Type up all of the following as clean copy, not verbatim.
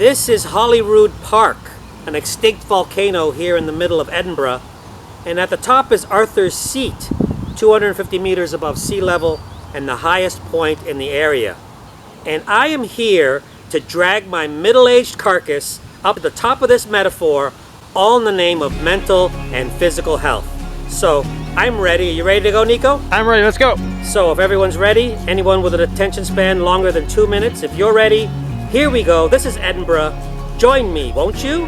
This is Holyrood Park, an extinct volcano here in the middle of Edinburgh. And at the top is Arthur's-Seat, 250 meters above sea level and the highest point in the area. And I am here to drag my middle-aged carcass up at the top of this metaphor, all in the name of mental and physical health. So I'm ready. Are you ready to go, Nico? I'm ready, let's go. So if everyone's ready, anyone with an attention span longer than 2 minutes, if you're ready, here we go. This is Edinburgh. Join me, won't you?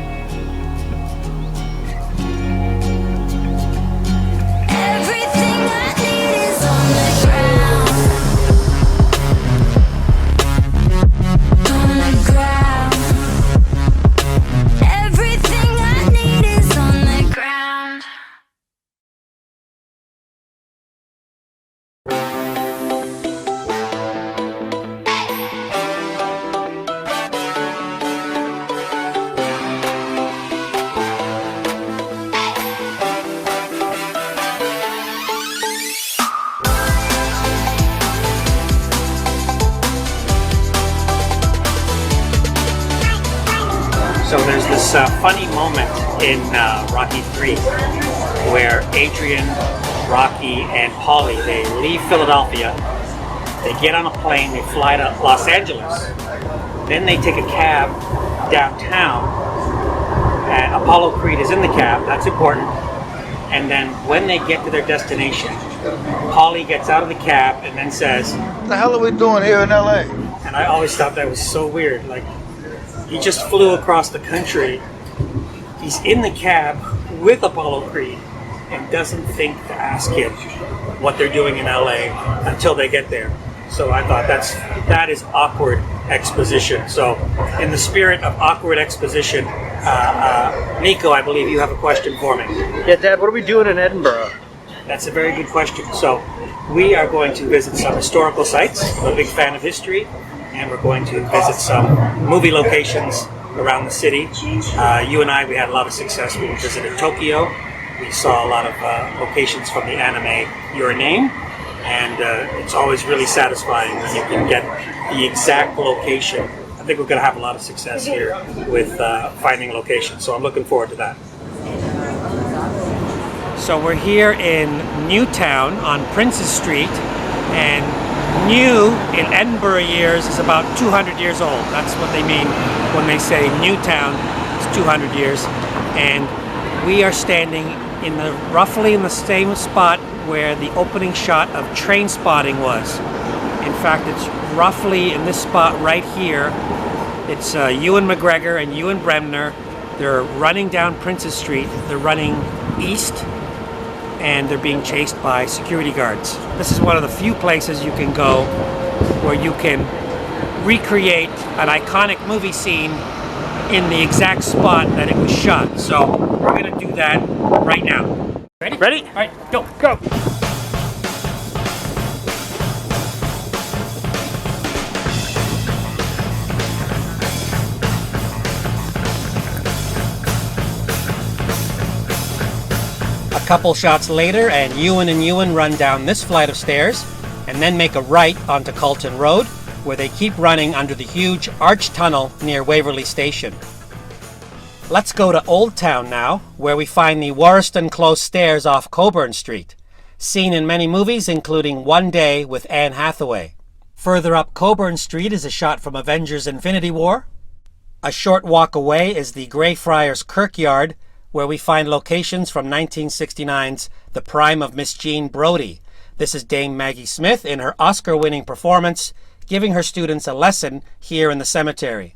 So there's this funny moment in Rocky 3 where Adrian, Rocky, and Polly, they leave Philadelphia, they get on a plane, they fly to Los Angeles, then they take a cab downtown, and Apollo Creed is in the cab, that's important, and then when they get to their destination, Polly gets out of the cab and then says, "What the hell are we doing here in LA?" And I always thought that was so weird, like, he just flew across the country. He's in the cab with Apollo Creed and doesn't think to ask him what they're doing in LA until they get there. So I thought that is awkward exposition. So in the spirit of awkward exposition, Nico, I believe you have a question for me. Yeah, Dad, what are we doing in Edinburgh? That's a very good question. So we are going to visit some historical sites. I'm a big fan of history. And we're going to visit some movie locations around the city. You and I, we had a lot of success. We visited Tokyo. We saw a lot of locations from the anime Your Name. And it's always really satisfying when you can get the exact location. I think we're going to have a lot of success here with finding locations. So I'm looking forward to that. So we're here in Newtown on Princes Street. And new in Edinburgh years is about 200 years old. That's what they mean when they say Newtown is 200 years. And we are standing roughly in the same spot where the opening shot of Trainspotting was. In fact, it's roughly in this spot right here. It's Ewan McGregor and Ewan Bremner. They're running down Princes Street. They're running east, and they're being chased by security guards. This is one of the few places you can go where you can recreate an iconic movie scene in the exact spot that it was shot. So we're gonna do that right now. Ready? Ready? All right, go. Go! A couple shots later, and Ewan run down this flight of stairs and then make a right onto Calton Road, where they keep running under the huge arch tunnel near Waverley Station. Let's go to Old Town now, where we find the Warriston Close stairs off Coburn Street, seen in many movies including One Day with Anne Hathaway. Further up Coburn Street is a shot from Avengers Infinity War. A short walk away is the Greyfriars Kirkyard, where we find locations from 1969's The Prime of Miss Jean Brodie. This is Dame Maggie Smith in her Oscar-winning performance, giving her students a lesson here in the cemetery.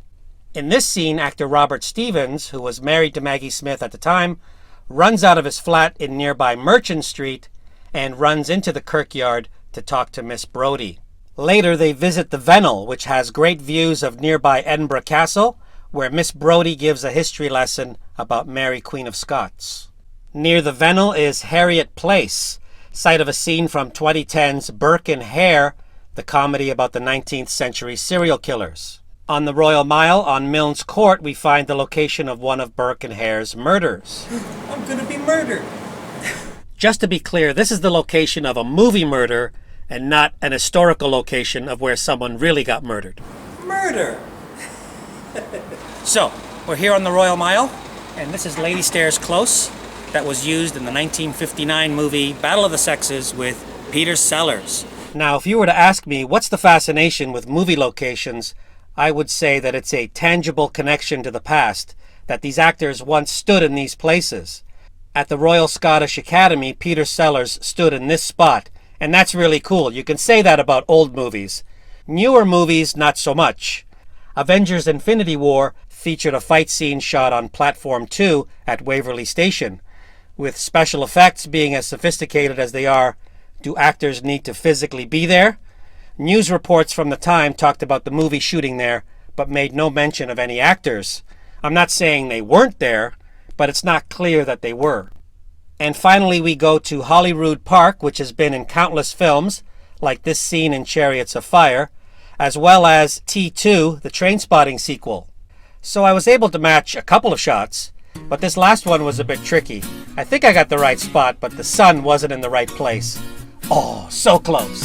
In this scene, actor Robert Stevens, who was married to Maggie Smith at the time, runs out of his flat in nearby Merchant Street and runs into the kirkyard to talk to Miss Brodie. Later, they visit the Vennel, which has great views of nearby Edinburgh Castle, where Miss Brodie gives a history lesson about Mary, Queen of Scots. Near the Vennel is Harriet Place, site of a scene from 2010's Burke and Hare, the comedy about the 19th century serial killers. On the Royal Mile on Milnes Court, we find the location of one of Burke and Hare's murders. I'm gonna be murdered. Just to be clear, this is the location of a movie murder and not an historical location of where someone really got murdered. Murder! So, we're here on the Royal Mile, and this is Lady Stairs Close, that was used in the 1959 movie Battle of the Sexes with Peter Sellers. Now, if you were to ask me what's the fascination with movie locations, I would say that it's a tangible connection to the past, that these actors once stood in these places. At the Royal Scottish Academy, Peter Sellers stood in this spot, and that's really cool. You can say that about old movies. Newer movies, not so much. Avengers Infinity War featured a fight scene shot on Platform 2 at Waverley Station. With special effects being as sophisticated as they are, do actors need to physically be there? News reports from the time talked about the movie shooting there, but made no mention of any actors. I'm not saying they weren't there, but it's not clear that they were. And finally we go to Holyrood Park, which has been in countless films, like this scene in Chariots of Fire, as well as T2, the Trainspotting sequel. So I was able to match a couple of shots, but this last one was a bit tricky. I think I got the right spot, but the sun wasn't in the right place. Oh, so close.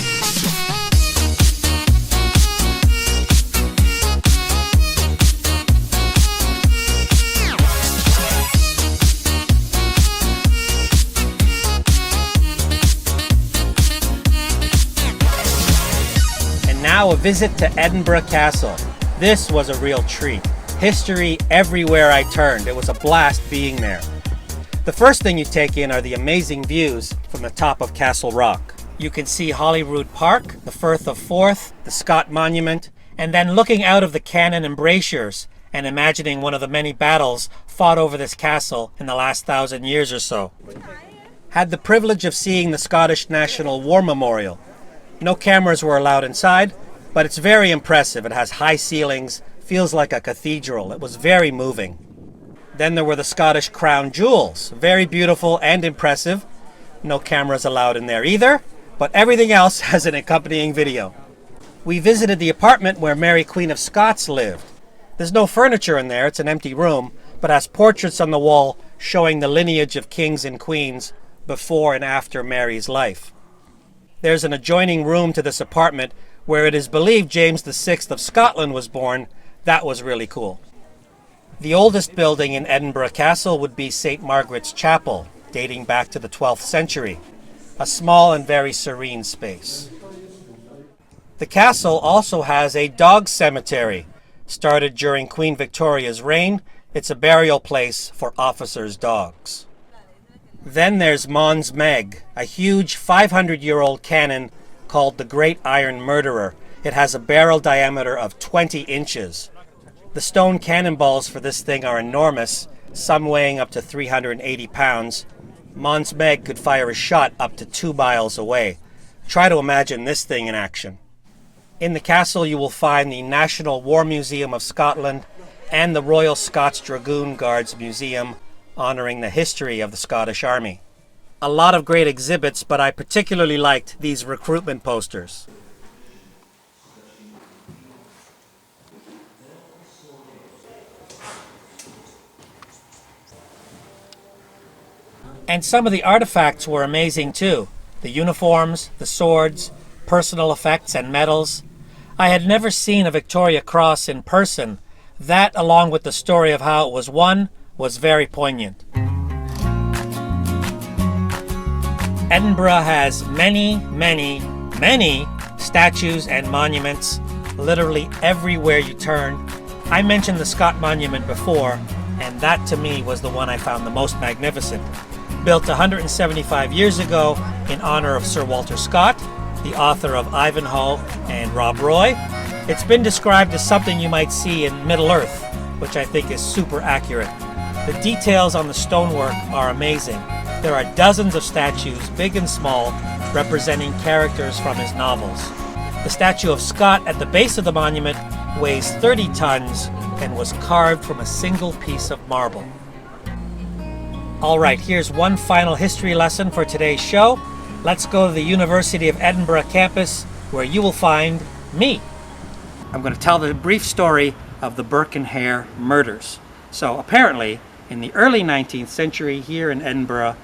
And now a visit to Edinburgh Castle. This was a real treat. History everywhere I turned. It was a blast being there. The first thing you take in are the amazing views from the top of Castle Rock. You can see Holyrood Park, the Firth of Forth, the Scott Monument, and then looking out of the cannon embrasures and imagining one of the many battles fought over this castle in the last 1,000 years or so. Had the privilege of seeing the Scottish National War Memorial. No cameras were allowed inside, but it's very impressive. It has high ceilings, feels like a cathedral. It was very moving. Then there were the Scottish Crown Jewels. Very beautiful and impressive. No cameras allowed in there either, but everything else has an accompanying video. We visited the apartment where Mary Queen of Scots lived. There's no furniture in there, it's an empty room, but has portraits on the wall showing the lineage of kings and queens before and after Mary's life. There's an adjoining room to this apartment where it is believed James VI of Scotland was born. That was really cool. The oldest building in Edinburgh Castle would be St. Margaret's Chapel, dating back to the 12th century. A small and very serene space. The castle also has a dog cemetery. Started during Queen Victoria's reign, it's a burial place for officers' dogs. Then there's Mons Meg, a huge 500-year-old cannon called the Great Iron Murderer. It has a barrel diameter of 20 inches. The stone cannonballs for this thing are enormous, some weighing up to 380 pounds. Mons Meg could fire a shot up to 2 miles away. Try to imagine this thing in action. In the castle you will find the National War Museum of Scotland and the Royal Scots Dragoon Guards Museum, honouring the history of the Scottish Army. A lot of great exhibits, but I particularly liked these recruitment posters. And some of the artifacts were amazing too. The uniforms, the swords, personal effects and medals. I had never seen a Victoria Cross in person. That, along with the story of how it was won, was very poignant. Edinburgh has many, many, many statues and monuments, literally everywhere you turn. I mentioned the Scott Monument before, and that to me was the one I found the most magnificent. Built 175 years ago in honor of Sir Walter Scott, the author of Ivanhoe and Rob Roy. It's been described as something you might see in Middle-earth, which I think is super accurate. The details on the stonework are amazing. There are dozens of statues, big and small, representing characters from his novels. The statue of Scott at the base of the monument weighs 30 tons and was carved from a single piece of marble. Alright, here's one final history lesson for today's show. Let's go to the University of Edinburgh campus, where you will find me. I'm going to tell the brief story of the Burke and Hare murders. So apparently, in the early 19th century here in Edinburgh,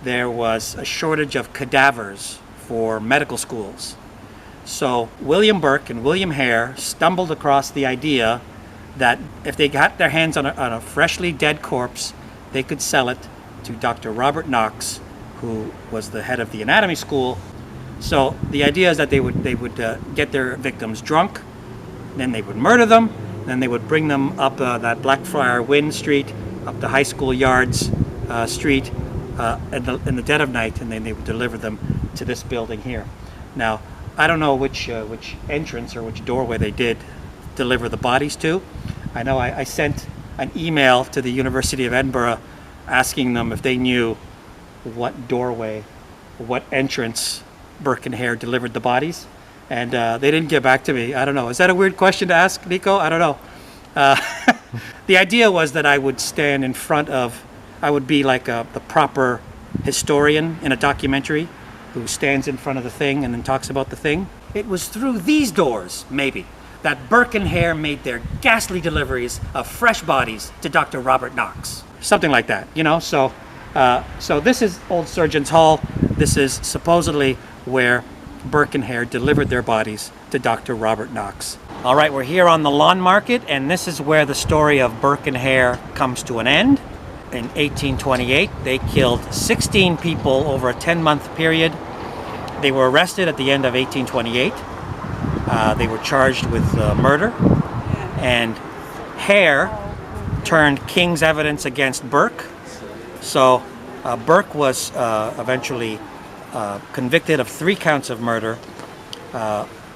there was a shortage of cadavers for medical schools. So William Burke and William Hare stumbled across the idea that if they got their hands on a freshly dead corpse, they could sell it to Dr. Robert Knox, who was the head of the anatomy school. So the idea is that they would get their victims drunk, then they would murder them, then they would bring them up that Blackfriar Wynn Street, up the High School Yards Street in the dead of night, and then they would deliver them to this building here. Now, I don't know which entrance or which doorway they did deliver the bodies to. I know I sent an email to the University of Edinburgh asking them if they knew what doorway, what entrance Burke and Hare delivered the bodies, and they didn't get back to me. I don't know. Is that a weird question to ask, Nico? I don't know. The idea was that I would stand in front of, I would be like the proper historian in a documentary who stands in front of the thing and then talks about the thing. It was through these doors, maybe, that Burke and Hare made their ghastly deliveries of fresh bodies to Dr. Robert Knox. Something like that, you know? So this is Old Surgeons Hall. This is supposedly where Burke and Hare delivered their bodies to Dr. Robert Knox. All right, we're here on the lawn market, and this is where the story of Burke and Hare comes to an end. In 1828, they killed 16 people over a 10-month period. They were arrested at the end of 1828. They were charged with murder, and Hare turned King's evidence against Burke. So Burke was eventually convicted of 3 counts of murder.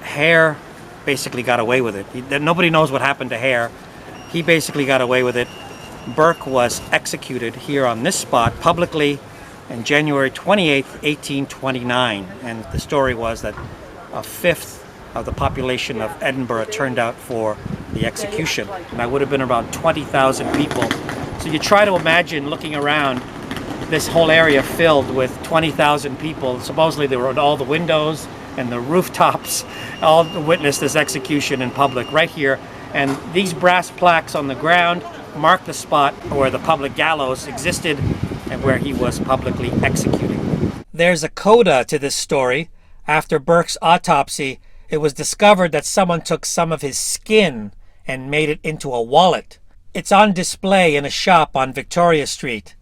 Hare basically got away with it. Nobody knows what happened to Hare. He basically got away with it. Burke was executed here on this spot publicly on January 28th, 1829. And the story was that a fifth of the population of Edinburgh turned out for the execution. And that would have been around 20,000 people. So you try to imagine looking around this whole area filled with 20,000 people. Supposedly they were at all the windows and the rooftops, all witnessed this execution in public right here. And these brass plaques on the ground mark the spot where the public gallows existed and where he was publicly executed. There's a coda to this story. After Burke's autopsy, it was discovered that someone took some of his skin and made it into a wallet. It's on display in a shop on Victoria Street.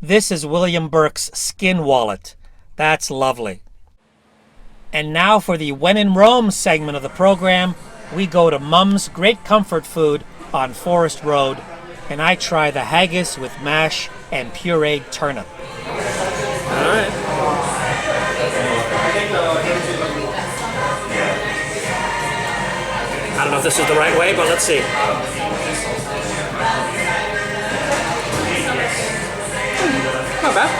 This is William Burke's skin wallet. That's lovely. And now for the When in Rome segment of the program, we go to Mum's Great Comfort Food on Forest Road, and I try the haggis with mash and pureed turnip. All right. I don't know if this is the right way, but let's see. Not bad.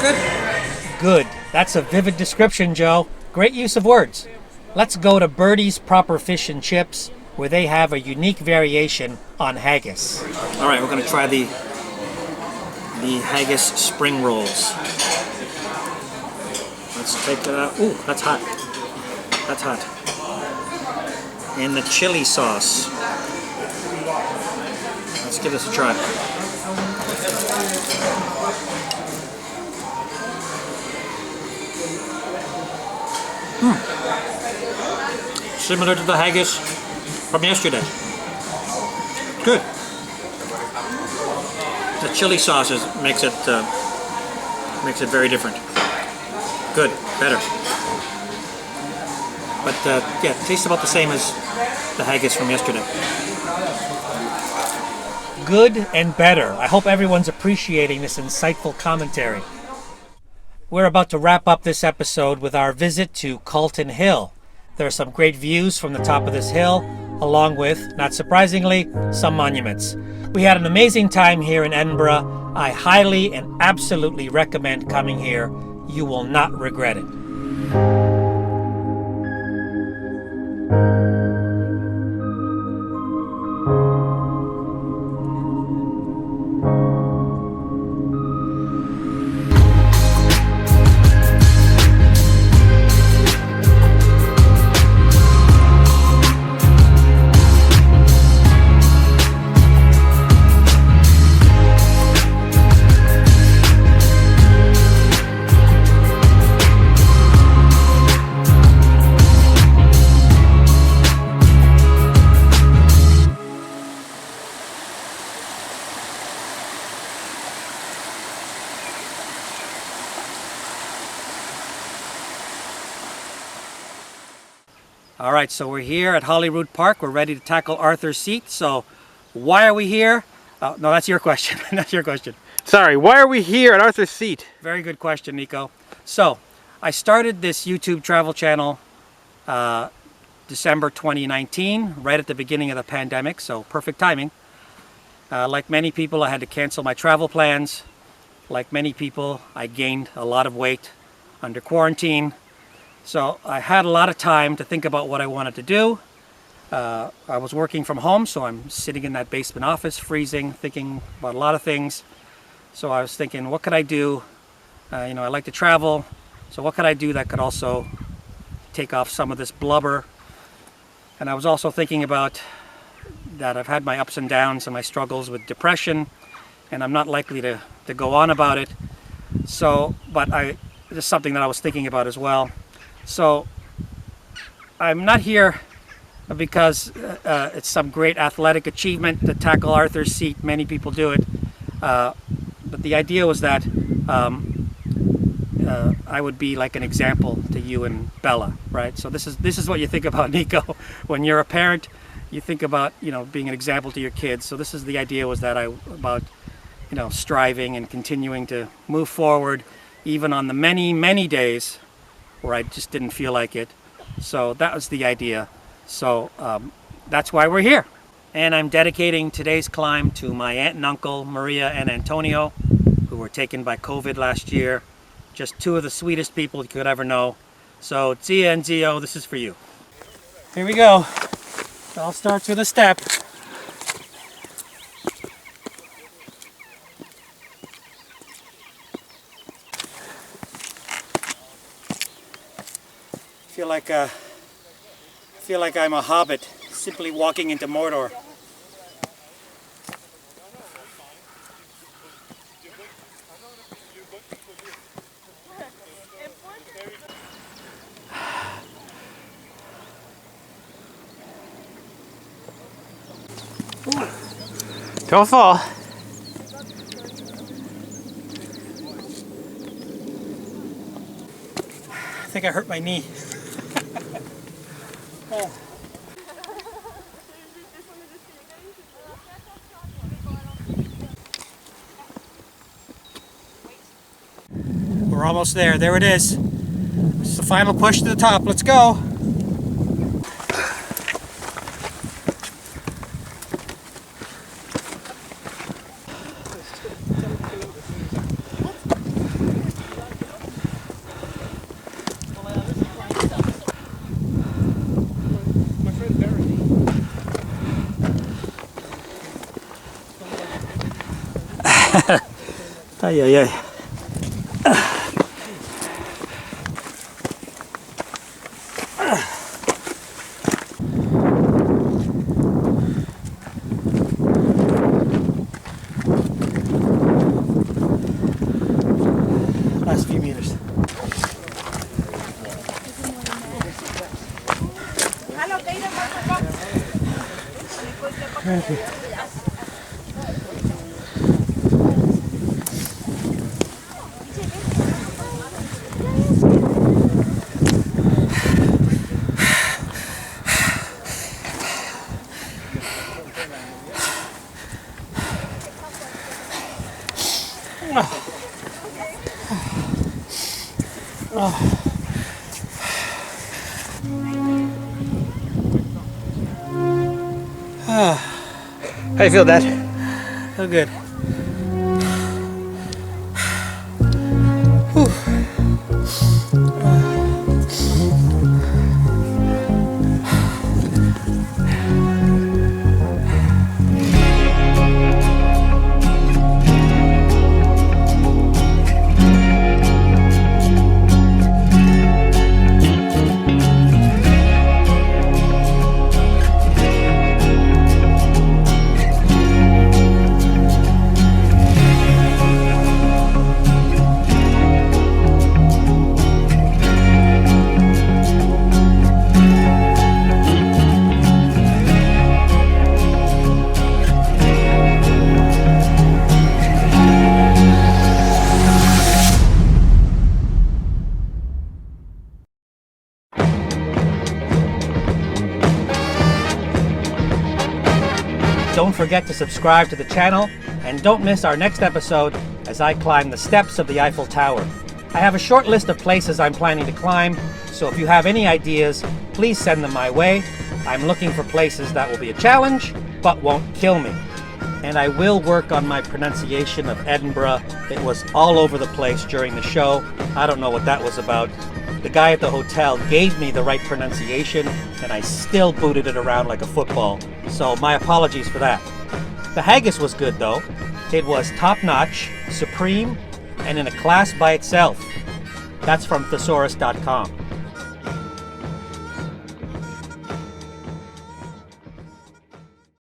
Good. Good. That's a vivid description, Joe. Great use of words. Let's go to Birdie's Proper Fish and Chips, where they have a unique variation on haggis. All right, we're going to try the haggis spring rolls. Let's take that out. Ooh, that's hot. That's hot. And the chili sauce. Let's give this a try. Similar to the haggis from yesterday. Good. The chili sauce makes it very different. Good, better. But yeah, it tastes about the same as the haggis from yesterday. Good and better. I hope everyone's appreciating this insightful commentary. We're about to wrap up this episode with our visit to Calton Hill. There are some great views from the top of this hill, along with, not surprisingly, some monuments. We had an amazing time here in Edinburgh. I highly and absolutely recommend coming here. You will not regret it. All right, so we're here at Holyrood Park. We're ready to tackle Arthurseat. So why are we here? No, that's your question. That's your question. Sorry, why are we here at Arthurseat? Very good question, Nico. So I started this YouTube travel channel December 2019, right at the beginning of the pandemic, so perfect timing. Like many people, I had to cancel my travel plans. Like many people, I gained a lot of weight under quarantine. So I had a lot of time to think about what I wanted to do. I was working from home, so I'm sitting in that basement office, freezing, thinking about a lot of things. So I was thinking, what could I do? I like to travel, so what could I do that could also take off some of this blubber? And I was also thinking about that I've had my ups and downs and my struggles with depression, and I'm not likely to go on about it. So, but it's something that I was thinking about as well. So I'm not here because it's some great athletic achievement to tackle Arthurseat. Many people do it. But the idea was that I would be like an example to you and Bella, right? So this is what you think about, Nico. When you're a parent, you think about being an example to your kids. So this is the idea, was that about striving and continuing to move forward, even on the many days where I just didn't feel like it. So that was the idea. So that's why we're here. And I'm dedicating today's climb to my aunt and uncle, Maria and Antonio, who were taken by COVID last year. Just two of the sweetest people you could ever know. So Zia and Zio, this is for you. Here we go. It all starts with a step. I feel like I'm a hobbit, simply walking into Mordor. Don't fall. I think I hurt my knee. Oh. We're almost there. There it is. This is the final push to the top. Let's go. Ay, ay, ay. Last few meters. Thank you. How you feel, Dad? Feel good. forget to subscribe to the channel, and don't miss our next episode as I climb the steps of the Eiffel Tower. I have a short list of places I'm planning to climb, so if you have any ideas, please send them my way. I'm looking for places that will be a challenge, but won't kill me. And I will work on my pronunciation of Edinburgh. It was all over the place during the show. I don't know what that was about. The guy at the hotel gave me the right pronunciation, and I still booted it around like a football. So my apologies for that. The haggis was good though. It was top-notch, supreme, and in a class by itself. That's from thesaurus.com.